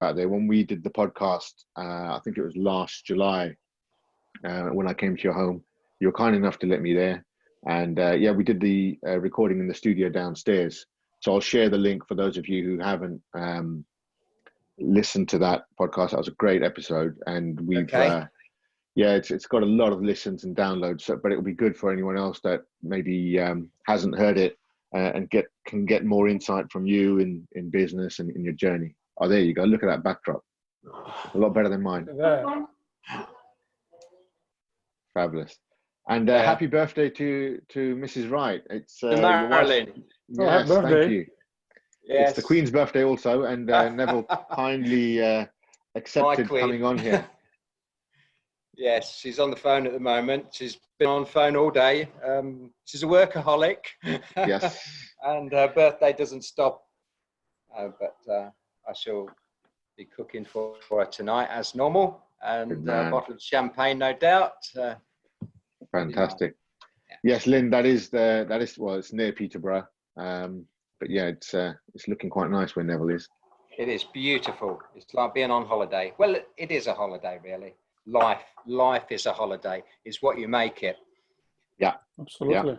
out there. When we did the podcast, I think it was last July, when I came to your home, you were kind enough to let me there. And yeah, we did the recording in the studio downstairs. So I'll share the link for those of you who haven't listened to that podcast. That was a great episode. And we've, yeah, it's got a lot of listens and downloads, but it'll be good for anyone else that maybe hasn't heard it and can get more insight from you in business and in your journey. Oh, there you go. Look at that backdrop. A lot better than mine. Fabulous. And happy birthday to Mrs. Wright. It's Marilyn. Yes, thank you. Yes. It's the Queen's birthday also, and Neville kindly accepted coming on here. Yes, she's on the phone at the moment. She's been on the phone all day. She's a workaholic. Yes. And her birthday doesn't stop. But I shall be cooking for her tonight as normal, and a bottle of champagne, no doubt. Fantastic. Yeah. Yes, Lynn, that is well, it's near Peterborough, but yeah, it's looking quite nice where Neville is. It is beautiful. It's like being on holiday. Well, it is a holiday, really. Life is a holiday. It's what you make it. Yeah, absolutely. Yeah.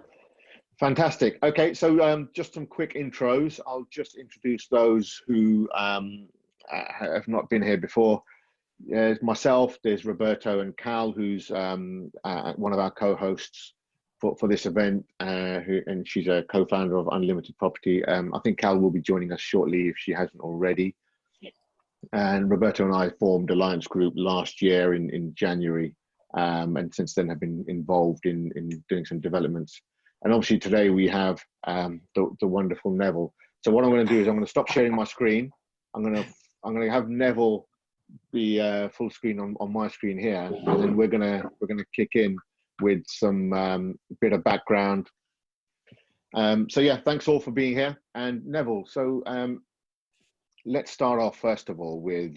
Fantastic. Okay, so just some quick intros. I'll just introduce those who have not been here before. There's myself, there's Roberto and Cal, who's one of our co-hosts for this event, and she's a co-founder of Unlimited Property. I think Cal will be joining us shortly if she hasn't already. And Roberto and I formed Alliance Group last year in January, and since then have been involved in doing some developments. And obviously today we have the wonderful Neville. So what I'm going to do is I'm going to stop sharing my screen. I'm going to have Neville be full screen on my screen here, and then we're gonna kick in with some bit of background. So yeah, thanks all for being here. And Neville, so let's start off first of all with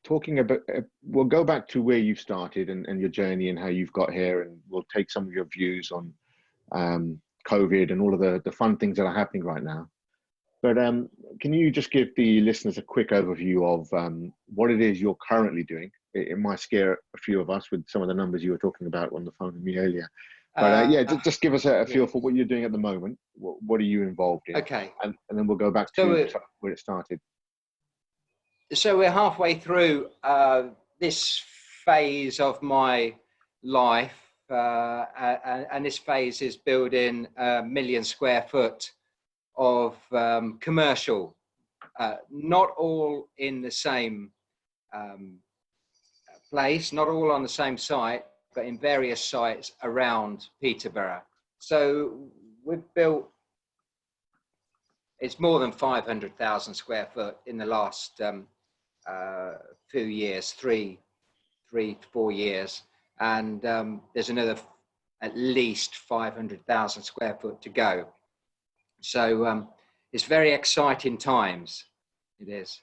talking about. We'll go back to where you started and your journey and how you've got here, and we'll take some of your views on COVID and all of the fun things that are happening right now. But can you just give the listeners a quick overview of what it is you're currently doing? It might scare a few of us with some of the numbers you were talking about on the phone with me earlier. But yeah, just give us a feel for what you're doing at the moment. What are you involved in? Okay. And then we'll go back to where it started. So we're halfway through this phase of my life. And this phase is building 1 million square foot of commercial, not all in the same place, not all on the same site, but in various sites around Peterborough. So we've built, it's more than 500,000 square foot in the last few years, three to 4 years. And there's another at least 500,000 square foot to go. So it's very exciting times. It is.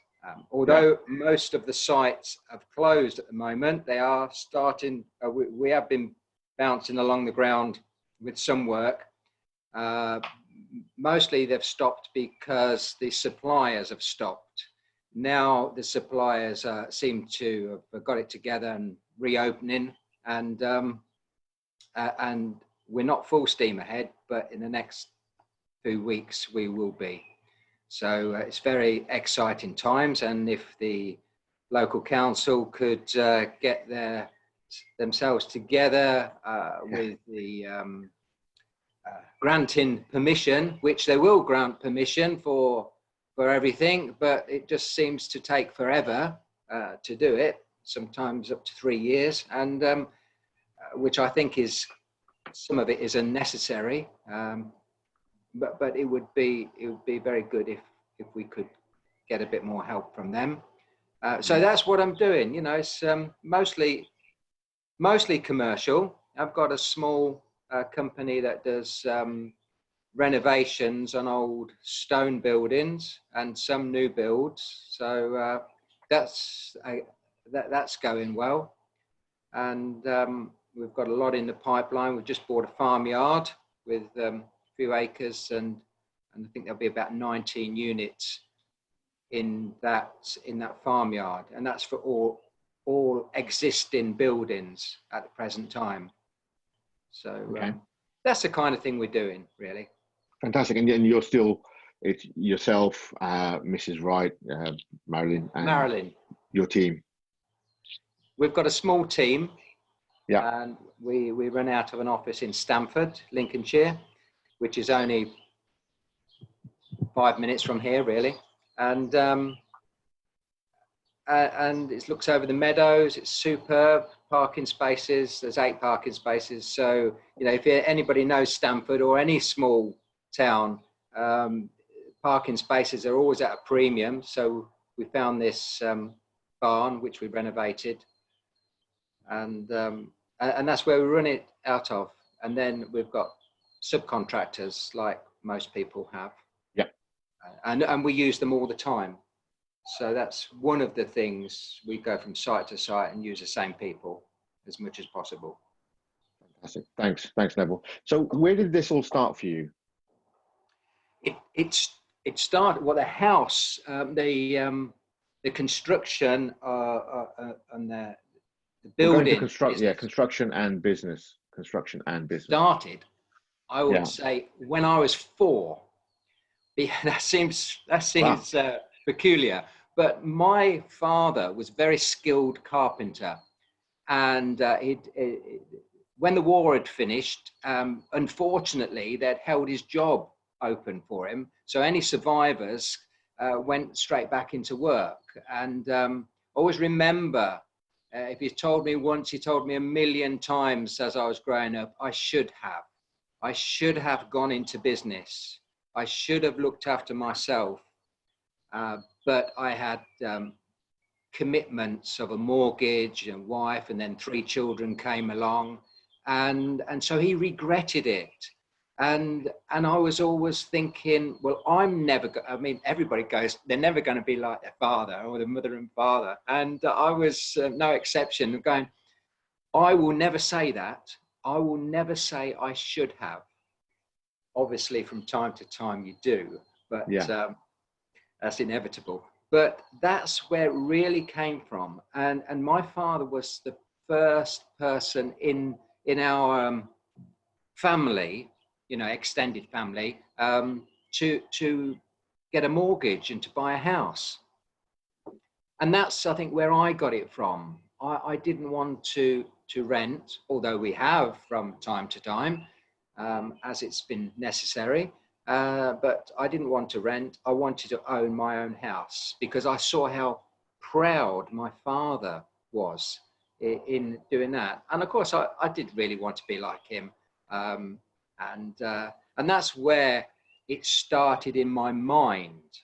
Although most of the sites have closed at the moment, they are starting. We have been bouncing along the ground with some work. Mostly they've stopped because the suppliers have stopped. Now the suppliers seem to have got it together and reopening, and we're not full steam ahead, but in the next few weeks we will be. So it's very exciting times, and if the local council could get themselves together with the granting permission, which they will grant permission for everything, but it just seems to take forever to do it, sometimes up to 3 years, and which I think is, some of it is unnecessary. But it would be very good if we could get a bit more help from them. So that's what I'm doing. You know, it's mostly commercial. I've got a small company that does renovations on old stone buildings and some new builds. So that's going well, and we've got a lot in the pipeline. We've just bought a farmyard with few acres, and I think there'll be about 19 units in that farmyard, and that's for all existing buildings at the present time. So Okay. that's the kind of thing we're doing, really. Fantastic. And you're still, it's yourself, Mrs. Wright, Marilyn, and your team. We've got a small team. Yeah. And we run out of an office in Stamford, Lincolnshire, which is only 5 minutes from here, really. And it looks over the meadows. It's superb. Parking spaces. There's 8 parking spaces. So, you know, if anybody knows Stamford or any small town, parking spaces are always at a premium. So we found this barn, which we renovated. And that's where we run it out of. And then we've got subcontractors like most people have. Yeah. And we use them all the time. So that's one of the things. We go from site to site and use the same people as much as possible. Fantastic. Thanks, Neville. So where did this all start for you? It started, well, the house, the construction and the building. Construction and business. Started, I would say, when I was 4. That seems wow. Peculiar, but my father was a very skilled carpenter, and when the war had finished, unfortunately, they'd held his job open for him. So any survivors went straight back into work, and always remember. If he told me once, he told me a million times as I was growing up, I should have gone into business. I should have looked after myself. But I had commitments of a mortgage and wife, and then 3 children came along. And so he regretted it. And I was always thinking, well, I mean, everybody goes, they're never going to be like their father or their mother and father. And I was no exception, going, I will never say that. I will never say I should have. Obviously, from time to time you do, but that's inevitable. But that's where it really came from. And my father was the first person in our family, you know, extended family, to get a mortgage and to buy a house. And that's, I think, where I got it from. I didn't want to rent, although we have from time to time, as it's been necessary. But I didn't want to rent. I wanted to own my own house because I saw how proud my father was in doing that. And of course, I did really want to be like him. And that's where it started in my mind.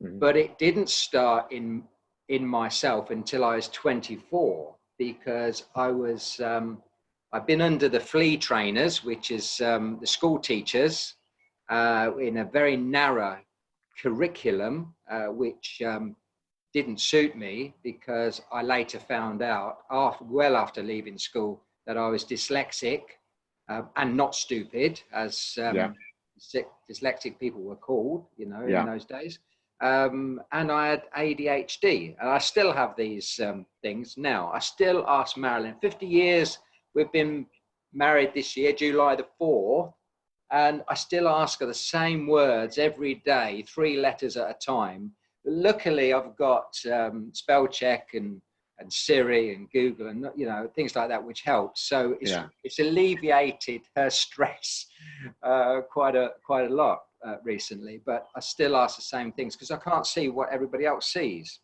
Mm-hmm. But it didn't start in myself until I was 24, because I've been under the flea trainers, which is the school teachers, in a very narrow curriculum, which didn't suit me, because I later found out, well after leaving school, that I was dyslexic and not stupid, as dyslexic people were called, you know, in those days. And I had ADHD, and I still have these things now. I still ask Marilyn, 50 years we've been married this year, July the 4th, and I still ask her the same words every day, 3 letters at a time. Luckily, I've got spell check and Siri and Google and, you know, things like that, which helps. So it's alleviated her stress quite a lot recently. But I still ask the same things because I can't see what everybody else sees.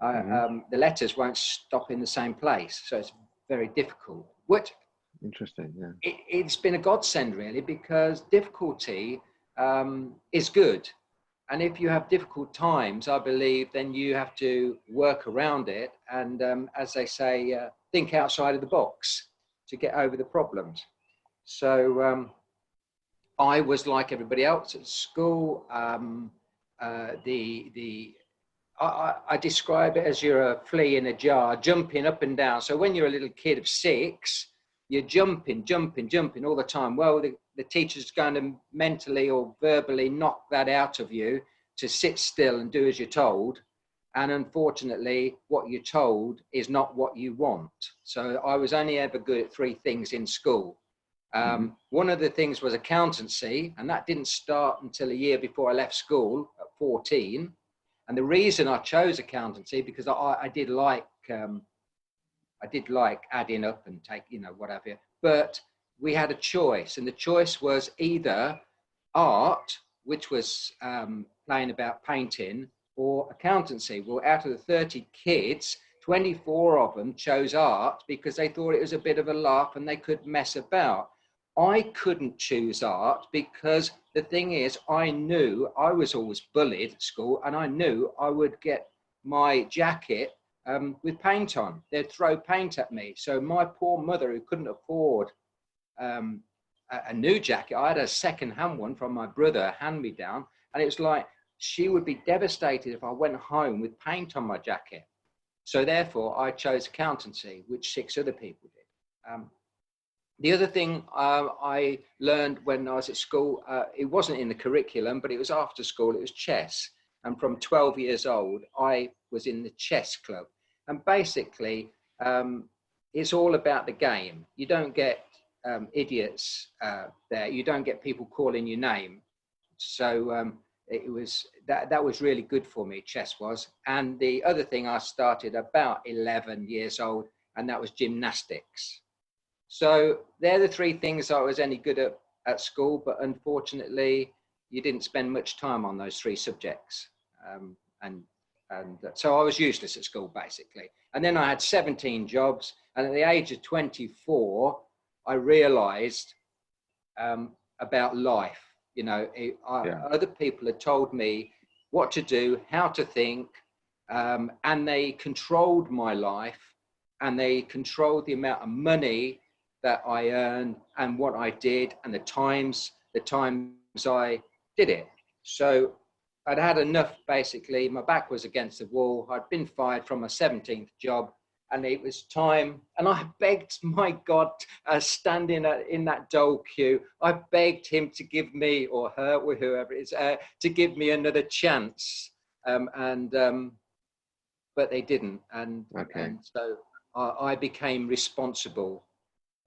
The letters won't stop in the same place, so it's very difficult. Interesting, yeah. It's been a godsend, really, because difficulty is good. And if you have difficult times, I believe, then you have to work around it. And as they say, think outside of the box to get over the problems. So I was like everybody else at school. I describe it as you're a flea in a jar, jumping up and down. So when you're a little kid of 6, you're jumping all the time. Well, the teacher's going to mentally or verbally knock that out of you. to sit still and do as you're told. And unfortunately, what you're told is not what you want. So I was only ever good at 3 things in school. One of the things was accountancy, and that didn't start until a year before I left school at 14. And the reason I chose accountancy, because I did like adding up and take, you know, whatever. But we had a choice, and the choice was either art, which was playing about painting, or accountancy. Well, out of the 30 kids, 24 of them chose art because they thought it was a bit of a laugh and they could mess about. I couldn't choose art because the thing is, I knew I was always bullied at school, and I knew I would get my jacket with paint on. They'd throw paint at me. So my poor mother, who couldn't afford a new jacket, I had a second-hand one from my brother, hand-me-down, and it was like, she would be devastated if I went home with paint on my jacket. So therefore, I chose accountancy, which 6 other people did. The other thing I learned when I was at school, it wasn't in the curriculum, but it was after school, it was chess. And from 12 years old, I was in the chess club. And basically, it's all about the game. You don't get idiots there. You don't get people calling your name. So it was that was really good for me, chess was. And the other thing, I started about 11 years old, and that was gymnastics. So they're the 3 things I was any good at school, but unfortunately, you didn't spend much time on those 3 subjects. And so I was useless at school, basically. And then I had 17 jobs, and at the age of 24, I realized about life. You know, other people had told me what to do, how to think, and they controlled my life, and they controlled the amount of money that I earned and what I did and the times I did it. So I'd had enough, basically. My back was against the wall. I'd been fired from my 17th job, and it was time. And I begged, my God, standing in that dole queue, I begged him to give me, or her, or whoever it is, to give me another chance. But they didn't. And so I became responsible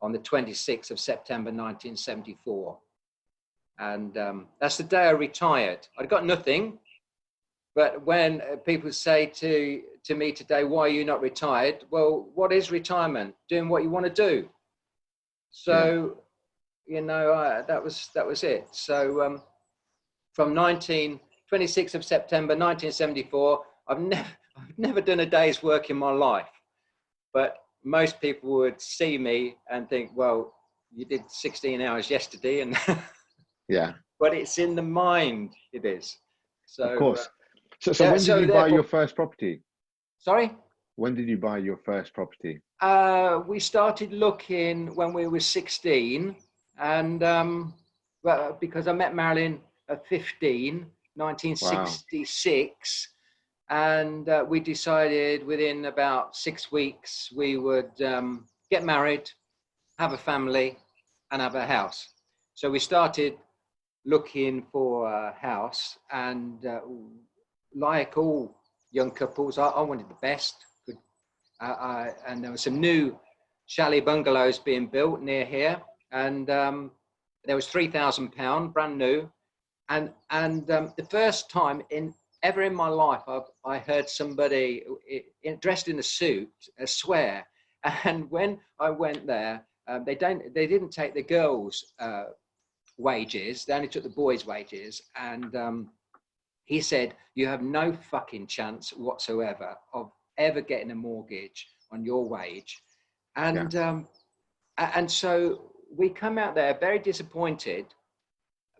on the 26th of September, 1974. And that's the day I retired. I'd got nothing. But when people say to me today, why are you not retired? Well, what is retirement? Doing what you want to do. So, you know, that was it. So from 26th of September, 1974, I've never done a day's work in my life. But most people would see me and think, well, you did 16 hours yesterday. And but it's in the mind, it is. So, of course. So when did you buy your first property? Sorry? When did you buy your first property? We started looking when we were 16, and well, because I met Marilyn at 15, 1966, and we decided within about 6 weeks we would get married, have a family, and have a house. So we started looking for a house, and like all young couples, I wanted the best. And there were some new chalet bungalows being built near here, and there was £3,000 brand new. And the first time ever in my life I heard somebody dressed in a suit swear. And when I went there, they didn't take the girls' wages, they only took the boys' wages. And he said, you have no fucking chance whatsoever of ever getting a mortgage on your wage. And and so we come out there very disappointed,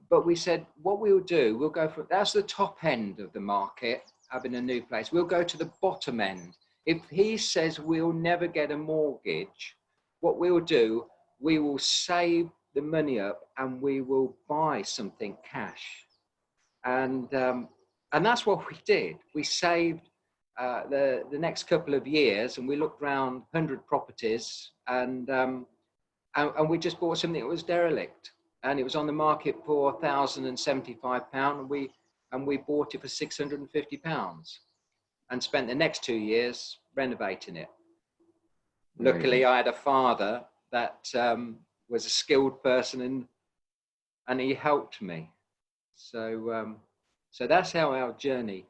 but we said, what we'll do, we'll go for, that's the top end of the market, having a new place. We'll go to the bottom end. If he says we'll never get a mortgage, what we'll do, we will save the money up and we will buy something cash. And that's what we did. We saved the next couple of years, and we looked around 100 properties, and we just bought something that was derelict, and it was on the market for £1,075. And and we bought it for £650 and spent the next 2 years renovating it. Amazing. Luckily, I had a father that was a skilled person, and he helped me. So that's how our journey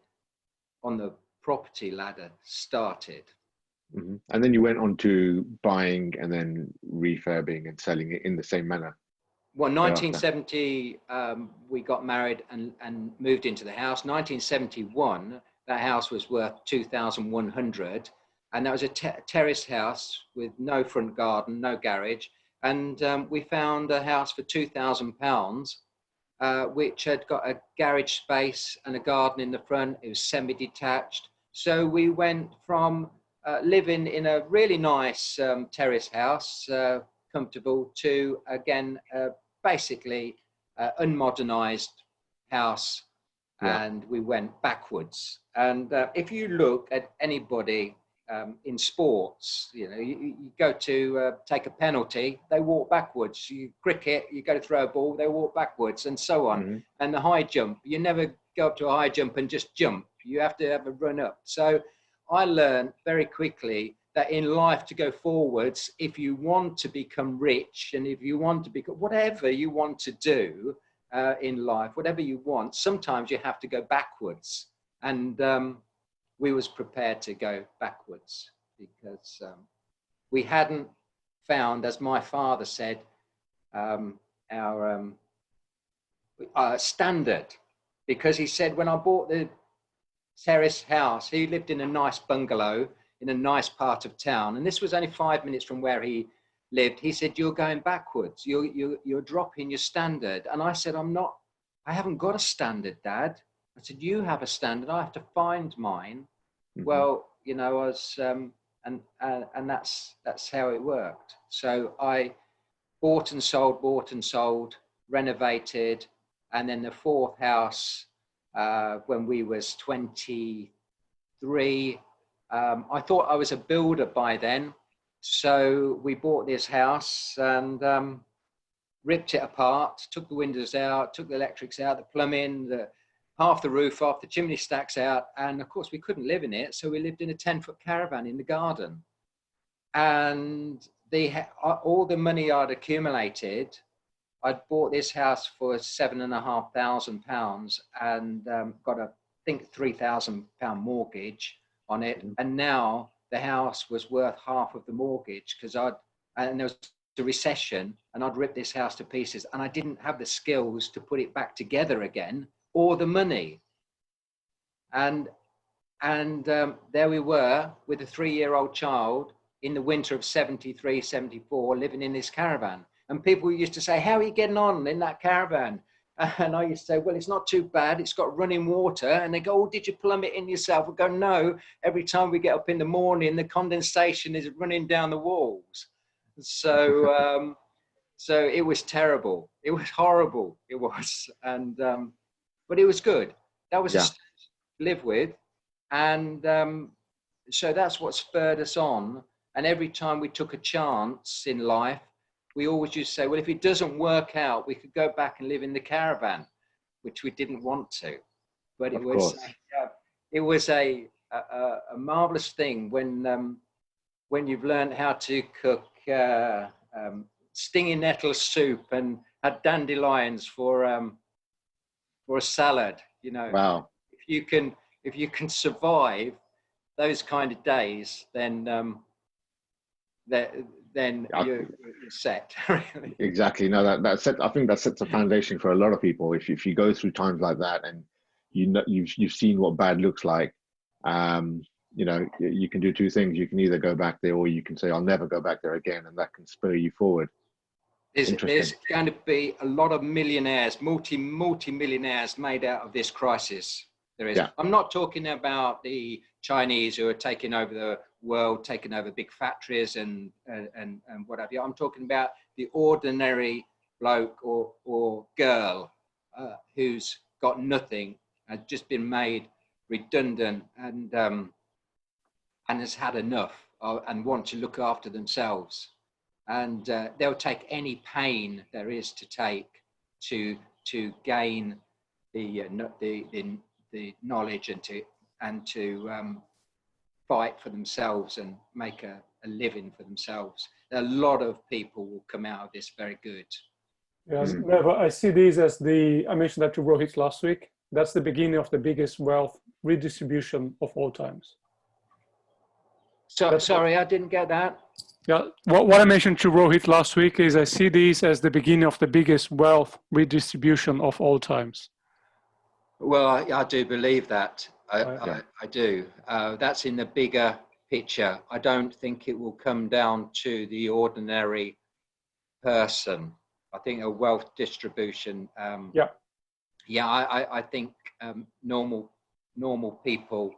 on the property ladder started. Mm-hmm. And then you went on to buying and then refurbing and selling it in the same manner. Well, 1970, we got married and moved into the house. 1971, that house was worth 2,100, and that was a terraced house with no front garden, no garage. And we found a house for £2,000, which had got a garage space and a garden in the front. It was semi-detached. So we went from living in a really nice terrace house, comfortable, to again basically unmodernized house, and we went backwards. And if you look at anybody in sports, you know, you go to take a penalty, they walk backwards. You cricket, you go to throw a ball, they walk backwards, and so on. Mm-hmm. And the high jump, you never go up to a high jump and just jump. You have to have a run up. So I learned very quickly that in life, to go forwards, if you want to become rich, and if you want to become whatever you want to do in life, whatever you want, sometimes you have to go backwards. And we was prepared to go backwards because we hadn't found, as my father said, our standard. Because he said, when I bought the terrace house, he lived in a nice bungalow in a nice part of town, and this was only 5 minutes from where he lived. He said, "You're going backwards. You're dropping your standard." And I said, I haven't got a standard, Dad. I said, "You have a standard. I have to find mine." Mm-hmm. Well, you know, I was, and that's how it worked. So I bought and sold, renovated, and then the fourth house, when we was 23. I thought I was a builder by then. So we bought this house and ripped it apart, took the windows out, took the electrics out, the plumbing, half the roof off, the chimney stacks out. And of course we couldn't live in it. So we lived in a 10-foot caravan in the garden. And all the money I'd accumulated, I'd bought this house for £7,500 and got I think £3,000 mortgage on it. And now the house was worth half of the mortgage because and there was a recession and I'd ripped this house to pieces and I didn't have the skills to put it back together again or the money. And there we were with a 3-year-old child in the winter of 73, 74, living in this caravan. And people used to say, "How are you getting on in that caravan?" And I used to say, "Well, it's not too bad. It's got running water." And they go, "Oh, did you plumb it in yourself?" I go, "No. Every time we get up in the morning, the condensation is running down the walls." So, so it was terrible. It was horrible. It was, and but it was good. That was to live with, and so that's what spurred us on. And every time we took a chance in life, we always used to say, "Well, if it doesn't work out, we could go back and live in the caravan," which we didn't want to. But it was a marvelous thing when you've learned how to cook stinging nettle soup and had dandelions for a salad. You know, wow. If you can survive those kind of days, then you're set. Really. Exactly. No, I think that sets a foundation for a lot of people. If you go through times like that and you've seen what bad looks like, you know, you can do two things. You can either go back there or you can say, "I'll never go back there again," and that can spur you forward. There's going to be a lot of millionaires, multi-millionaires made out of this crisis. There is. Yeah. I'm not talking about the Chinese who are taking over the world, taking over big factories and what have you. I'm talking about the ordinary bloke or girl who's got nothing, has just been made redundant and has had enough and want to look after themselves. And they'll take any pain there is to take to gain the knowledge and to fight for themselves and make a living for themselves. A lot of people will come out of this very good. Yes, Neville, I see these as I mentioned that to Rohit last week. That's the beginning of the biggest wealth redistribution of all times. So, sorry, I didn't get that. Yeah, what I mentioned to Rohit last week is I see these as the beginning of the biggest wealth redistribution of all times. Well, I do believe that. I do. That's in the bigger picture. I don't think it will come down to the ordinary person. I think a wealth distribution. I think normal people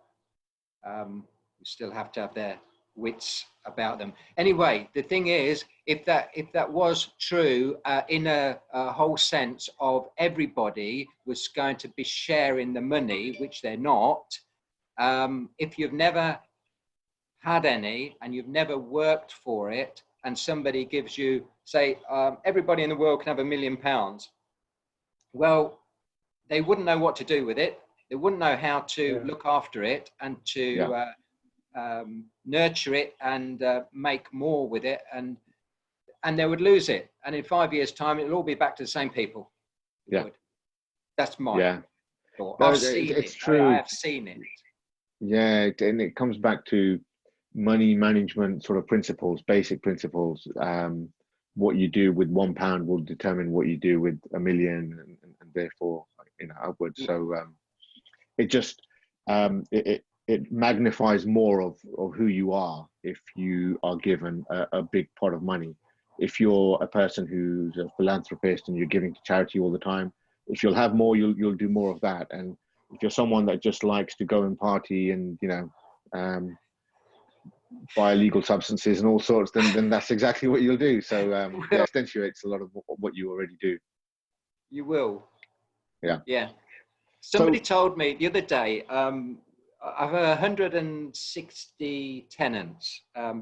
still have to have their wits about them. Anyway, the thing is, if that was true in a whole sense of everybody was going to be sharing the money, which they're not, if you've never had any and you've never worked for it, and somebody gives you, say, everybody in the world can have £1 million, well, they wouldn't know what to do with it. They wouldn't know how to look after it and to nurture it and make more with it, and they would lose it. And in 5 years' time, it'll all be back to the same people. That's my thought. No, I've seen it's it. true. I have seen it. Yeah, and it comes back to money management sort of principles, basic principles. What you do with £1 will determine what you do with $1 million, and therefore, upwards. So it just it magnifies more of who you are if you are given a big pot of money. If you're a person who's a philanthropist and you're giving to charity all the time, if you'll have more, you'll do more of that. And if you're someone that just likes to go and party and buy illegal substances and all sorts, then that's exactly what you'll do. So it accentuates a lot of what you already do. You will. Yeah. Somebody told me the other day, I have 160 tenants, I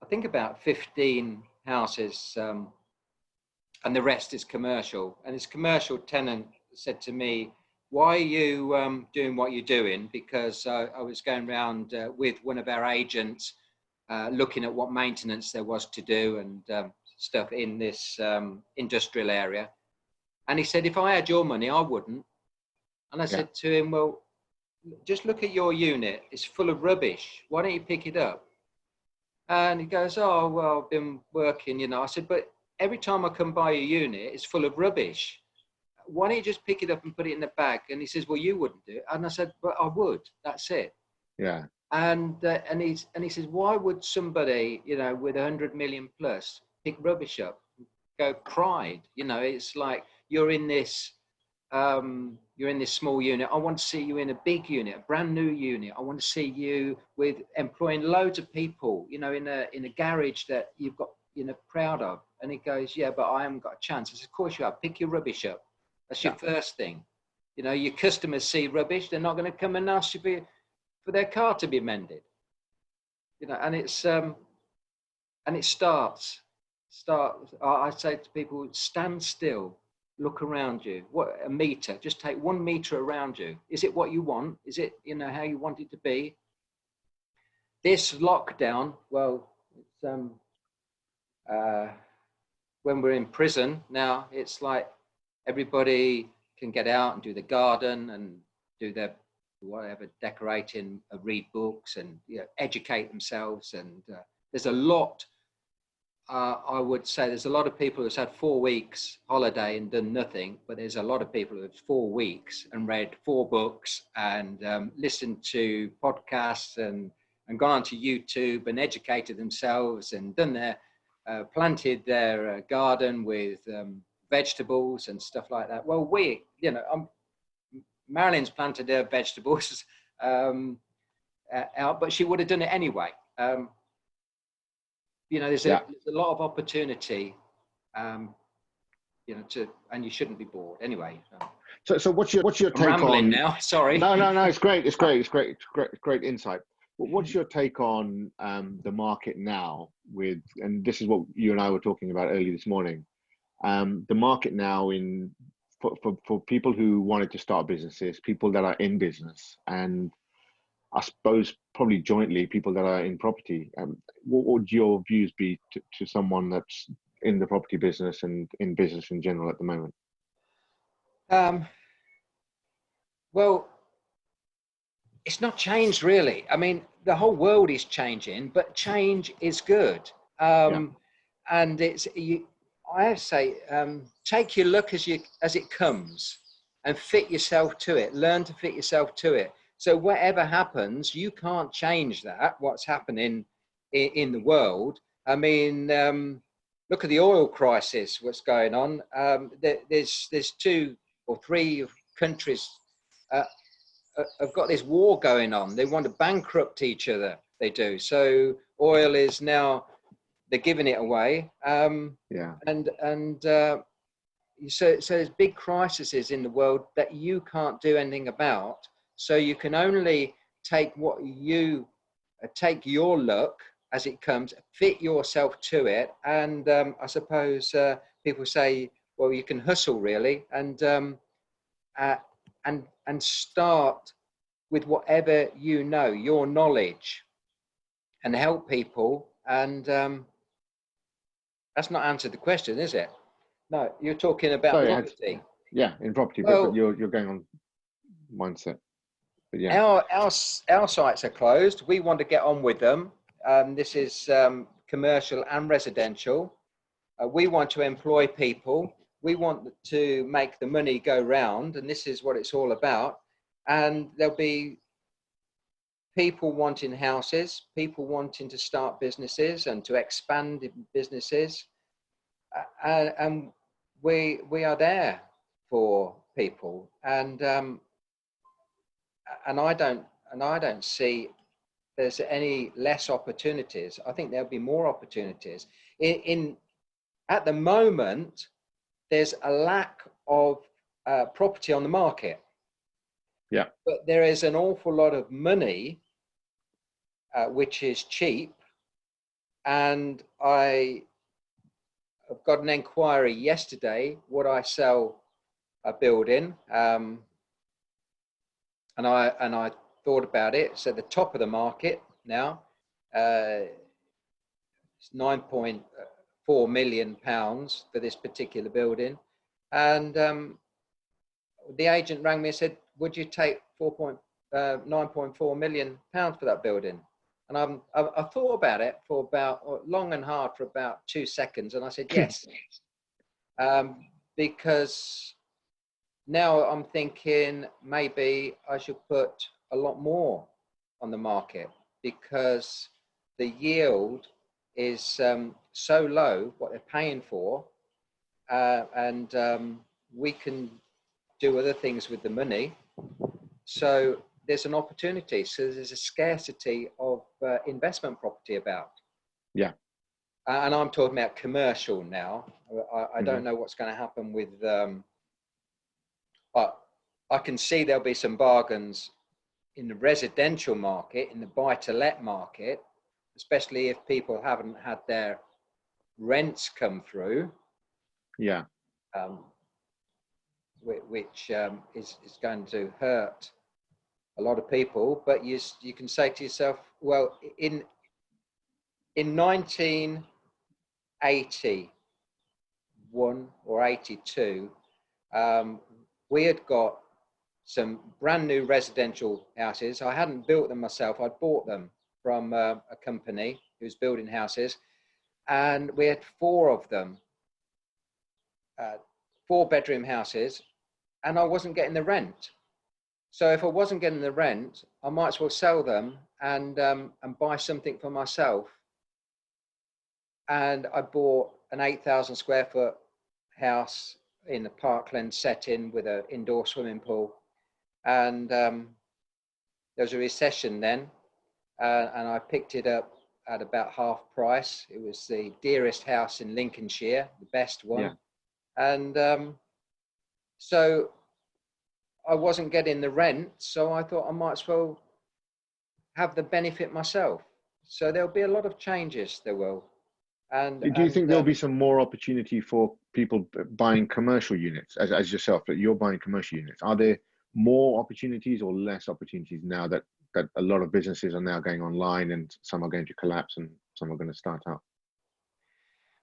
think about 15 houses, and the rest is commercial. And this commercial tenant said to me, why are you doing what you're doing? Because I was going around with one of our agents, looking at what maintenance there was to do and stuff in this industrial area. And he said, if I had your money, I wouldn't. And I said to him, well, just look at your unit. It's full of rubbish. Why don't you pick it up? And he goes, oh, well, I've been working, I said, but every time I come by your unit, it's full of rubbish. Why don't you just pick it up and put it in the bag? And he says, well, you wouldn't do it. And I said, but I would. That's it. Yeah. And he says, why would somebody, with 100 million plus pick rubbish up? Go pride. It's like you're in this small unit. I want to see you in a big unit, a brand new unit. I want to see you with employing loads of people, in a garage that you've got, proud of. And he goes, yeah, but I haven't got a chance. I said, of course you have. Pick your rubbish up. That's your first thing. Your customers see rubbish. They're not going to come and ask you for their car to be mended. And it's and it starts. I say to people, stand still. Look around you. What a meter? Just take 1 meter around you. Is it what you want? Is it how you want it to be? This lockdown, well, it's when we're in prison now, it's like everybody can get out and do the garden and do their whatever, decorating, read books and educate themselves. And there's a lot. I would say there's a lot of people who've had 4 weeks holiday and done nothing, but there's a lot of people who have 4 weeks and read 4 books and listened to podcasts and gone onto YouTube and educated themselves and done planted their garden with vegetables and stuff like that. Well, Marilyn's planted her vegetables out, but she would have done it anyway. There's a lot of opportunity, and you shouldn't be bored anyway. So what's your take rambling on now? Sorry. No, it's great. It's great insight. What's your take on the market now and this is what you and I were talking about early this morning, The market now for people who wanted to start businesses, people that are in business, and I suppose probably jointly people that are in property. What would your views be to someone that's in the property business and in business in general at the moment? Well, it's not changed really. I mean, the whole world is changing, but change is good. And I say, take your luck as it comes, and fit yourself to it. Learn to fit yourself to it. So whatever happens, you can't change that. What's happening in the world? I mean, look at the oil crisis. What's going on? There's 2 or 3 countries have got this war going on. They want to bankrupt each other. They do. So oil is now, they're giving it away. So there's big crises in the world that you can't do anything about. So you can only take take your luck as it comes, fit yourself to it. And I suppose people say, well, you can hustle really, and start with whatever you know, your knowledge, and help people. And that's not answered the question, is it? No, you're talking about property. Yeah, in property, well, but you're going on mindset. But yeah, our sites are closed. We want to get on with them. This is commercial and residential. We want to employ people. We want to make the money go round, and this is what it's all about. And there'll be people wanting houses, people wanting to start businesses and to expand businesses, and we are there for people. And I don't see there's any less opportunities. I think there'll be more opportunities. At the moment, there's a lack of property on the market. Yeah. But there is an awful lot of money, which is cheap. And I have got an inquiry yesterday, would I sell a building? And I thought about it. So the top of the market now, it's £9.4 million for this particular building. And the agent rang me and said, would you take £9.4 million for that building? And I thought about it for about long and hard for about 2 seconds. And I said, yes, because now I'm thinking maybe I should put a lot more on the market, because the yield is so low, what they're paying for, and we can do other things with the money. So there's an opportunity. So there's a scarcity of investment property about. Yeah. And I'm talking about commercial now. I don't know what's going to happen with, I can see there'll be some bargains in the residential market, in the buy-to-let market, especially if people haven't had their rents come through. Yeah. Which is going to hurt a lot of people. But you can say to yourself, well, in 1981 or 82, we had got some brand new residential houses. I hadn't built them myself. I'd bought them from a company who's building houses, and we had 4 of them, 4-bedroom houses, and I wasn't getting the rent. So if I wasn't getting the rent, I might as well sell them and buy something for myself. And I bought an 8,000 square foot house in the parkland setting with an indoor swimming pool. And there was a recession then, and I picked it up at about half price. It was the dearest house in Lincolnshire, the best one. Yeah. And so I wasn't getting the rent, so I thought I might as well have the benefit myself. So there'll be a lot of changes, there will. And Do you think there'll be some more opportunity for people buying commercial units, as yourself, that you're buying commercial units? Are there more opportunities or less opportunities now that a lot of businesses are now going online, and some are going to collapse and some are going to start up?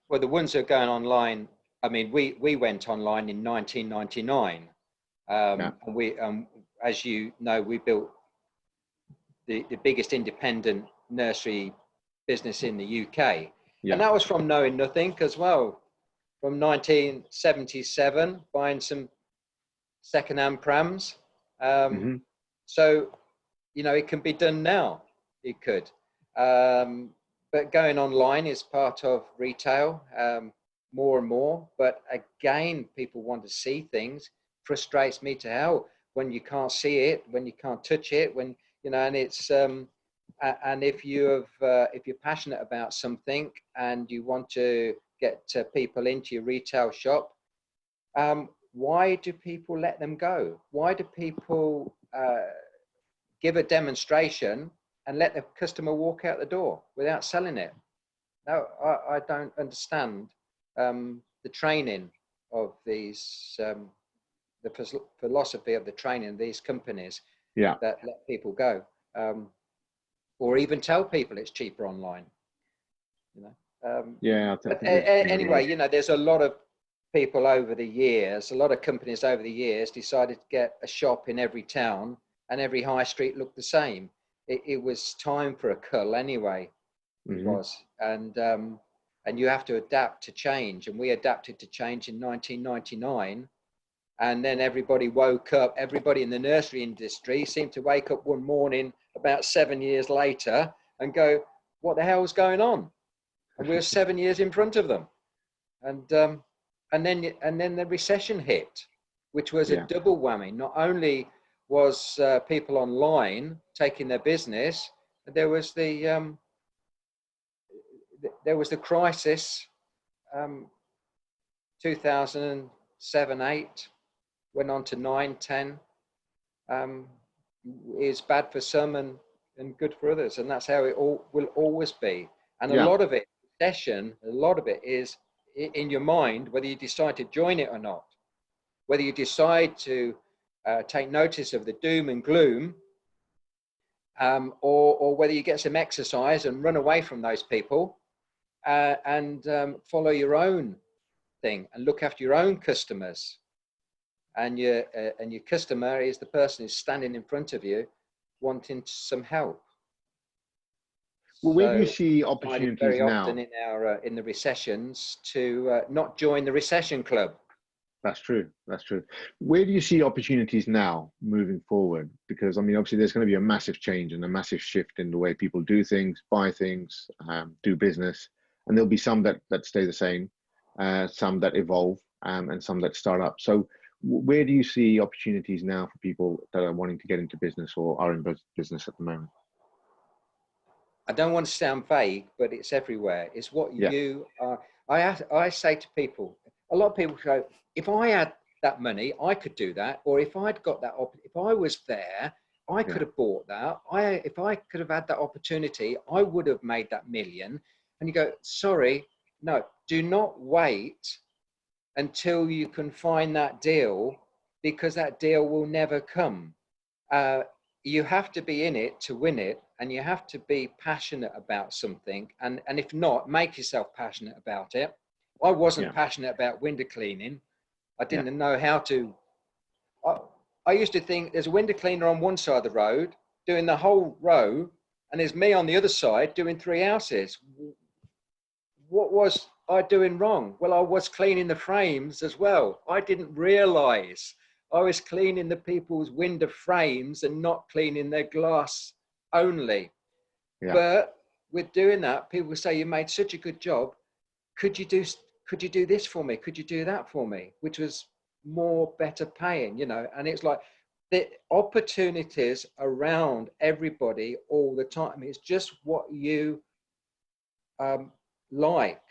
Well, the ones that are going online, I mean, we went online in 1999. Yeah. And we, as you know, we built the biggest independent nursery business in the UK. Yeah. And that was from knowing nothing as well. From 1977, buying some second-hand prams. So, you know, it can be done now. It could. But going online is part of retail more and more. But again, people want to see things. Frustrates me to hell when you can't see it, when you can't touch it, when, you know, and it's and if you're passionate about something and you want to get people into your retail shop, why do people let them go? Why do people give a demonstration and let the customer walk out the door without selling it? No, I don't understand the training of these, the philosophy of the training of these companies that let people go. Or even tell people it's cheaper online, you know. Anyway, you know, there's a lot of people over the years, a lot of companies over the years decided to get a shop in every town, and every high street looked the same. It was time for a cull anyway. It was, and you have to adapt to change, and we adapted to change in 1999. And then everybody woke up, everybody in the nursery industry seemed to wake up one morning about 7 years later and go, what the hell's going on? And we were 7 years in front of them. And then the recession hit, which was a double whammy. Not only was people online taking their business, there was the crisis, 2007, 8, went on to 9, 10, is bad for some and good for others. And that's how it will always be. And a lot of it, recession, a lot of it is in your mind, whether you decide to join it or not, whether you decide to take notice of the doom and gloom, or whether you get some exercise and run away from those people and follow your own thing and look after your own customers. And your customer is the person who's standing in front of you wanting some help. Well, where do you see opportunities very now? often in the recessions to not join the recession club. That's true. That's true. Where do you see opportunities now moving forward? Because I mean, obviously, there's going to be a massive change and a massive shift in the way people do things, buy things, do business, and there'll be some that stay the same, some that evolve, and some that start up. So, where do you see opportunities now for people that are wanting to get into business or are in business at the moment? I don't want to sound vague, but it's everywhere. It's what you are. I say to people, a lot of people go, if I had that money, I could do that. Or if I'd got that, if I was there, I could have bought that. If I could have had that opportunity, I would have made that million. And you go, sorry, no, do not wait until you can find that deal, because that deal will never come. You have to be in it to win it, and you have to be passionate about something. And if not, make yourself passionate about it. I wasn't passionate about window cleaning. I didn't know how to. I used to think there's a window cleaner on one side of the road doing the whole row, and there's me on the other side doing 3 houses. What was I doing wrong? Well, I was cleaning the frames as well. I didn't realize I was cleaning the people's window frames and not cleaning their glass only. But with doing that, people say, you made such a good job. Could you do this for me? Could you do that for me? Which was better paying, you know. And it's like the opportunities around everybody all the time. It's just what you like,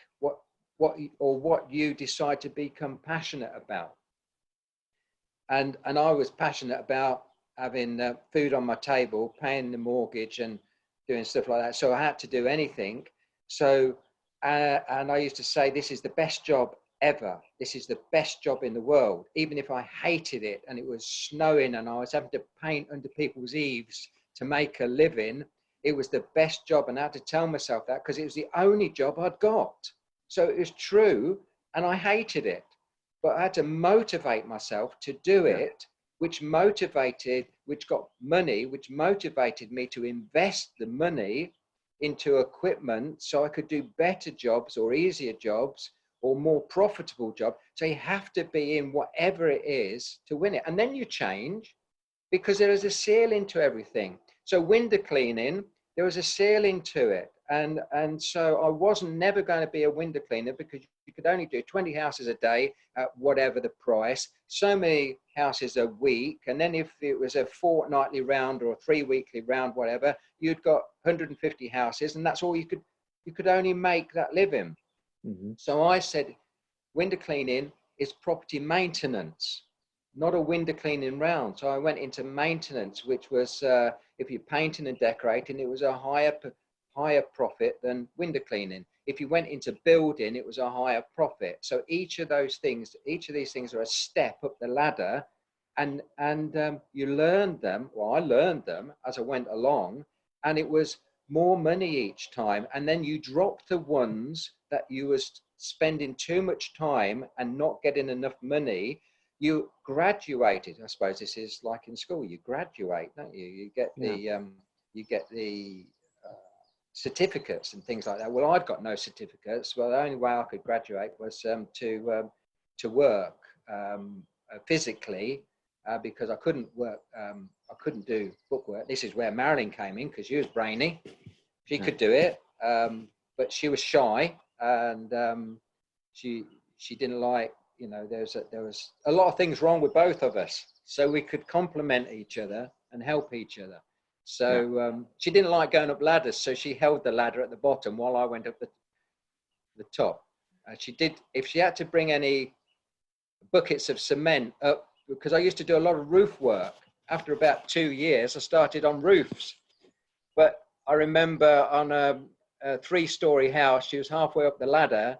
what you decide to become passionate about. And I was passionate about having food on my table, paying the mortgage and doing stuff like that. So I had to do anything. So And I used to say, this is the best job ever. This is the best job in the world. Even if I hated it and it was snowing and I was having to paint under people's eaves to make a living, it was the best job. And I had to tell myself that because it was the only job I'd got. So it was true, and I hated it. But I had to motivate myself to do it, which got money, which motivated me to invest the money into equipment so I could do better jobs or easier jobs or more profitable job. So you have to be in whatever it is to win it. And then you change, because there is a ceiling to everything. So window cleaning, there was a ceiling to it. And so I wasn't never going to be a window cleaner, because you could only do 20 houses a day at whatever the price, so many houses a week. And then if it was a fortnightly round or a 3-weekly round, whatever, you'd got 150 houses, and that's all you could only make that living. Mm-hmm. So I said, window cleaning is property maintenance, not a window cleaning round. So I went into maintenance, which was, if you're painting and decorating, it was a higher profit than window cleaning. If you went into building, it was a higher profit. So each of these things are a step up the ladder, and you learned them. Well, I learned them as I went along, and it was more money each time. And then you dropped the ones that you was spending too much time and not getting enough money. You graduated. I suppose this is like in school. You graduate, don't you? You get the certificates and things like that. Well, I've got no certificates. Well, the only way I could graduate was to work physically, because I couldn't work. I couldn't do bookwork. This is where Marilyn came in, because she was brainy. She could do it, but she was shy, and she didn't like. You know, there was a lot of things wrong with both of us, so we could complement each other and help each other. So she didn't like going up ladders, so she held the ladder at the bottom while I went up the top. She did, if she had to bring any buckets of cement up, because I used to do a lot of roof work. After about 2 years, I started on roofs. But I remember on a 3-story house, she was halfway up the ladder,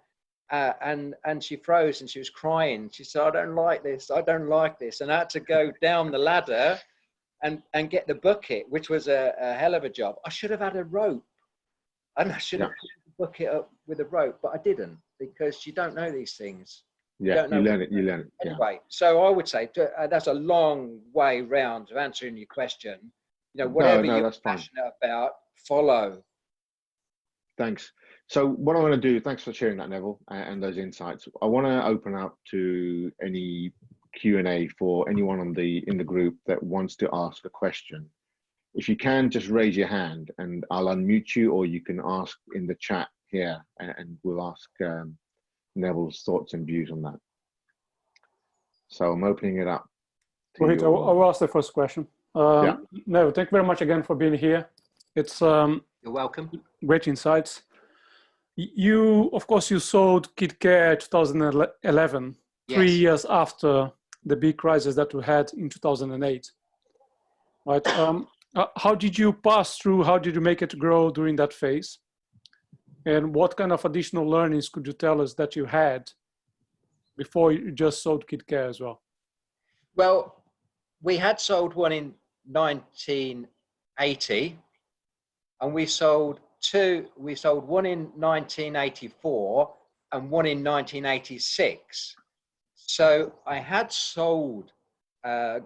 and she froze and she was crying. She said, I don't like this, I don't like this. And I had to go down the ladder and get the bucket, which was a hell of a job. I should have had a rope, and I should have put the bucket up with a rope, but I didn't, because you don't know these things. Yeah, you learn it. Anyway, so I would say that's a long way round of answering your question. You know, whatever you're passionate about, follow. Thanks. So what I want to do, thanks for sharing that, Neville, and those insights. I want to open up to any Q&A for anyone in the group that wants to ask a question. If you can, just raise your hand and I'll unmute you, or you can ask in the chat here, and we'll ask Neville's thoughts and views on that. So I'm opening it up. Rohit, I'll ask the first question. Neville, thank you very much again for being here. It's you're welcome. Great insights. You, of course, you sold KidCare 2011, 3 years after the big crisis that we had in 2008. Right? How did you pass through? How did you make it grow during that phase? And what kind of additional learnings could you tell us that you had before you just sold KidCare as well? Well, we had sold one in 1980, and we sold one in 1984 and one in 1986. So I had sold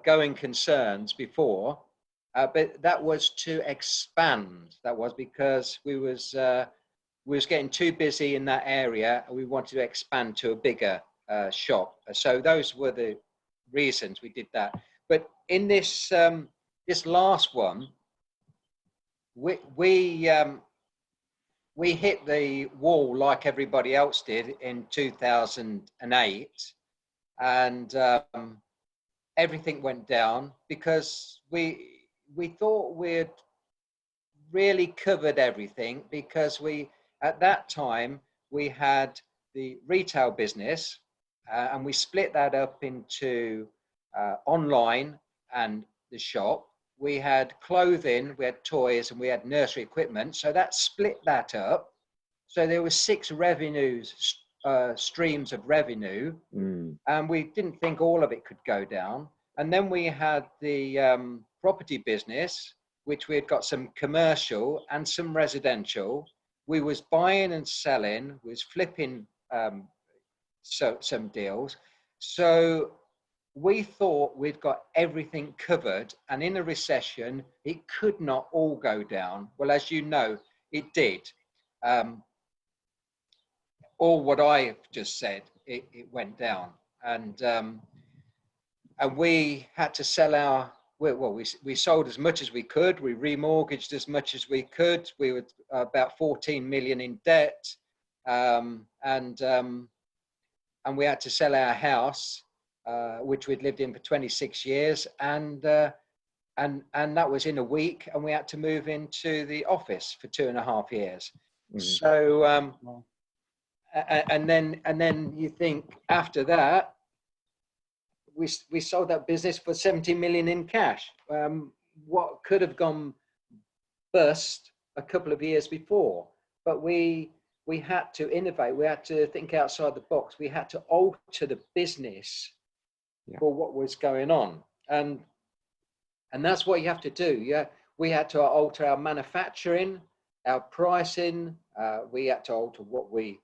going concerns before, but that was to expand. That was because we was getting too busy in that area, and we wanted to expand to a bigger shop. So those were the reasons we did that. But in this this last one, we hit the wall like everybody else did in 2008, and everything went down because we thought we'd really covered everything, because at that time we had the retail business, and we split that up into online and the shop. We had clothing, we had toys, and we had nursery equipment. So that split that up. So there were 6 streams of revenue, and we didn't think all of it could go down. And then we had the property business, which we had got some commercial and some residential. We was buying and selling, was flipping some deals. So we thought we'd got everything covered, and in a recession, it could not all go down. Well, as you know, it did. All what I just said, it went down, and we had to sell we sold as much as we could. We remortgaged as much as we could. We were about 14 million in debt, and we had to sell our house, which we'd lived in for 26 years, and that was in a week, and we had to move into the office for 2.5 years. So and then you think after that, we sold that business for 70 million in cash. What could have gone bust a couple of years before, but we had to innovate. We had to think outside the box. We had to alter the business for what was going on, and that's what you have to do. Yeah, we had to alter our manufacturing, our pricing. We had to alter what we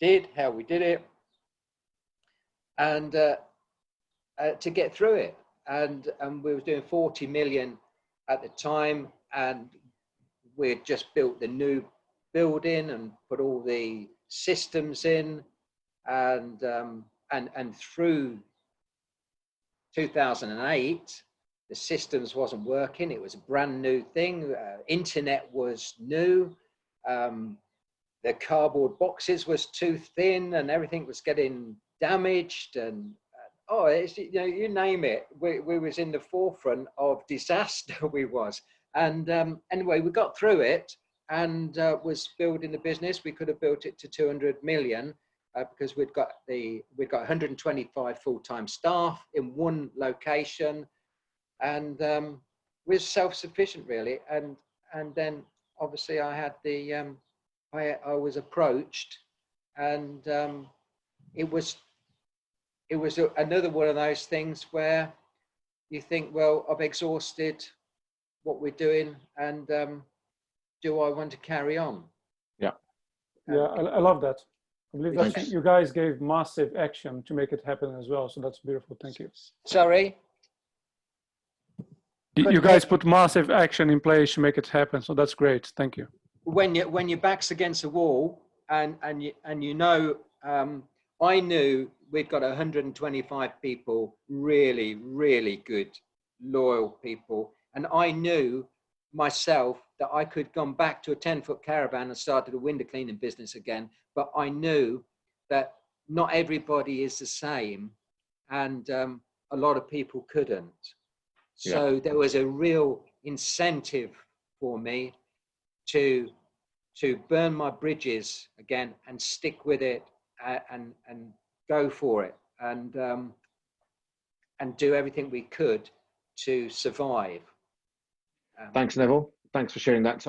did, how we did it, and to get through it. And we were doing 40 million at the time, and we had just built the new building and put all the systems in, and through 2008, the systems wasn't working. It was a brand new thing. Internet was new. The cardboard boxes was too thin, and everything was getting damaged, and it's, you name it. We was in the forefront of disaster. We was, and anyway, we got through it, and was building the business. We could have built it to 200 million because we'd got 125 full-time staff in one location, and we're self-sufficient really. And then obviously I had the I was approached, and it was another one of those things where you think, well, I've exhausted what we're doing, and do I want to carry on? Yeah. I love that. I believe that you guys gave massive action to make it happen as well. So that's beautiful. Thank you. Sorry? You guys put massive action in place to make it happen. So that's great. Thank you. When your back's against the wall, and I knew we'd got 125 people, really, really good, loyal people. And I knew myself that I could come back to a 10-foot caravan and started a window cleaning business again. But I knew that not everybody is the same, and a lot of people couldn't. So there was a real incentive for me to burn my bridges again and stick with it, and go for it, and do everything we could to survive. Thanks, Neville. Thanks for sharing that.